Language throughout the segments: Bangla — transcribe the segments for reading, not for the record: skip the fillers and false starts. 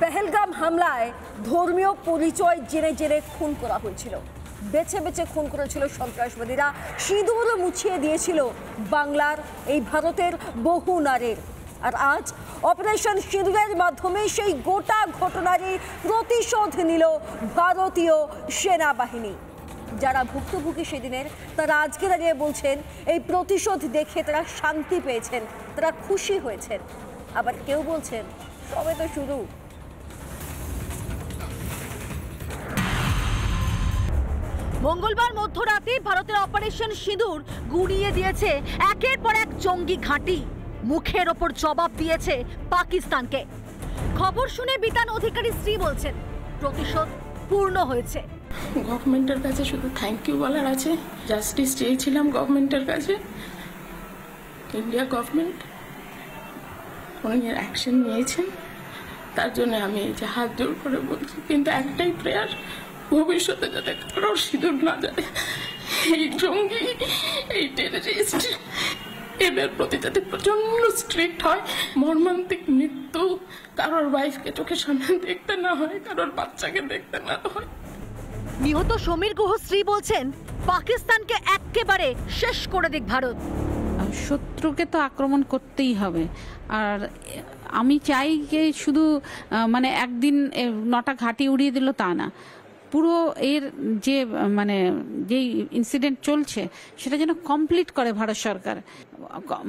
পেহেলগাম হামলায় ধর্মীয় পরিচয় জেনে জেনে খুন করা হয়েছিল, বেছে বেছে খুন করেছিল সন্ত্রাসবাদীরা, সিঁদুর মুছিয়ে দিয়েছিল বাংলার এই ভারতের বহু নারীর। আর আজ অপারেশন সিঁদুরের মাধ্যমে সেই গোটা ঘটনারই প্রতিশোধ নিল ভারতীয় সেনাবাহিনী। যারা ভুক্তভোগী সেদিনের, তারা আজকে দাঁড়িয়ে বলছেন এই প্রতিশোধ দেখে তারা শান্তি পেয়েছেন, তারা খুশি হয়েছেন। আবার কেউ বলছেন সবে তো শুরু। মঙ্গলবার মধ্যরাতে ভারতের অপারেশন সিঁদুর গুঁড়িয়ে দিয়েছে একের পর এক জঙ্গি ঘাঁটি, মুখের ওপর জবাব দিয়েছে পাকিস্তানকে। খবর শুনে বিতান অধিকারী স্ত্রী বলছেন প্রতিশোধ পূর্ণ হয়েছে। গভর্নমেন্টের কাছে শুধু থ্যাংক ইউ বলার আছে। জাস্টিস চেয়েছিলাম গভর্নমেন্টের কাছে, ইন্ডিয়া গভর্নমেন্ট উনি অ্যাকশন নিয়েছেন, তার জন্য আমি এই যে হাত জোর করে বলছি। কিন্তু একটাই প্রেয়ার, ভবিষ্যতে যাতে কারোর সিঁদুর না যায়, এই জঙ্গি, এই টেররিস্ট, এদের প্রতি যাতে প্রচন্ড স্ট্রিক্ট হয়। মর্মান্তিক মৃত্যু কারোর ওয়াইফকে চোখের সামনে দেখতে না হয়, কারোর বাচ্চাকে দেখতে না হয়। নিহত সমীর গুহ স্ত্রী বলছেন পাকিস্তানকে একেবারে শেষ করে দিক ভারত। শত্রুকে তো আক্রমণ করতেই হবে। আর আমি চাই যে শুধু মানে একদিন 9টা ঘাঁটি উড়িয়ে দিল তা না, পুরো এর যে মানে যেই ইনসিডেন্ট চলছে সেটা যেন কমপ্লিট করে ভারত সরকার,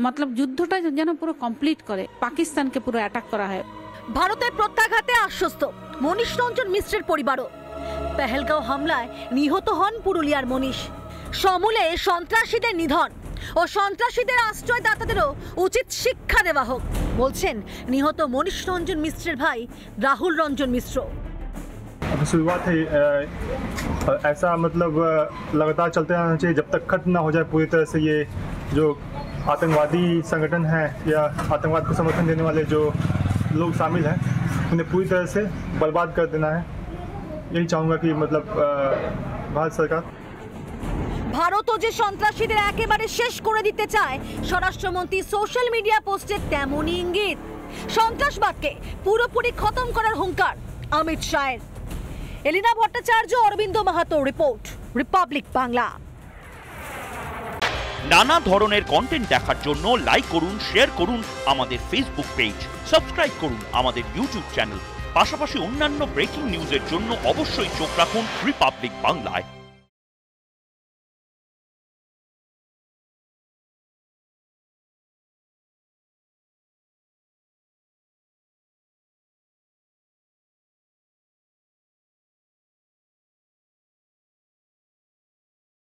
মতলব যুদ্ধটা যেন পুরো কমপ্লিট করে, পাকিস্তানকে পুরো অ্যাটাক করা হয়। ভারতের প্রত্যাঘাতে আশ্বস্ত মনীষ রঞ্জন মিশ্রের পরিবারও। পেহেলগাঁও হামলায় নিহত হন পুরুলিয়ার মনীষ। সমূলে সন্ত্রাসীদের নিধন ও সন্ত্রাসীদের আশ্রয়দাতাদেরও উচিত শিক্ষা দেওয়া হোক বলছেন নিহত মনীষ রঞ্জন মিশ্রের ভাই রাহুল রঞ্জন মিশ্র। शुरुआत है, ऐसा मतलब लगातार चलते रहना चाहिए जब तक खत्म ना हो जाए पूरी तरह से ये जो आतंकवादी संगठन है या आतंकवाद को समर्थन देने वाले जो लोग शामिल हैं उन्हें पूरी तरह से बर्बाद कर देना है। यही चाहूँगा कि मतलब भारत सरकार ভারতও যে সন্ত্রাসীদের একেবারে শেষ করে দিতে চায়, স্বরাষ্ট্রমন্ত্রী সোশ্যাল মিডিয়া পোস্টে তেমনই ইঙ্গিত। সন্ত্রাসবাদকে পুরোপুরি খতম করার হুঙ্কার অমিত শাহের। এলিনা ভট্টাচার্য, অরবিন্দ মাহাতো রিপোর্ট, রিপাবলিক বাংলা। নানা ধরনের কন্টেন্ট দেখার জন্য লাইক করুন, শেয়ার করুন আমাদের ফেসবুক পেজ, সাবস্ক্রাইব করুন আমাদের ইউটিউব চ্যানেল। পাশাপাশি অন্যান্য ব্রেকিং নিউজের জন্য অবশ্যই চোখ রাখুন রিপাবলিক বাংলায়।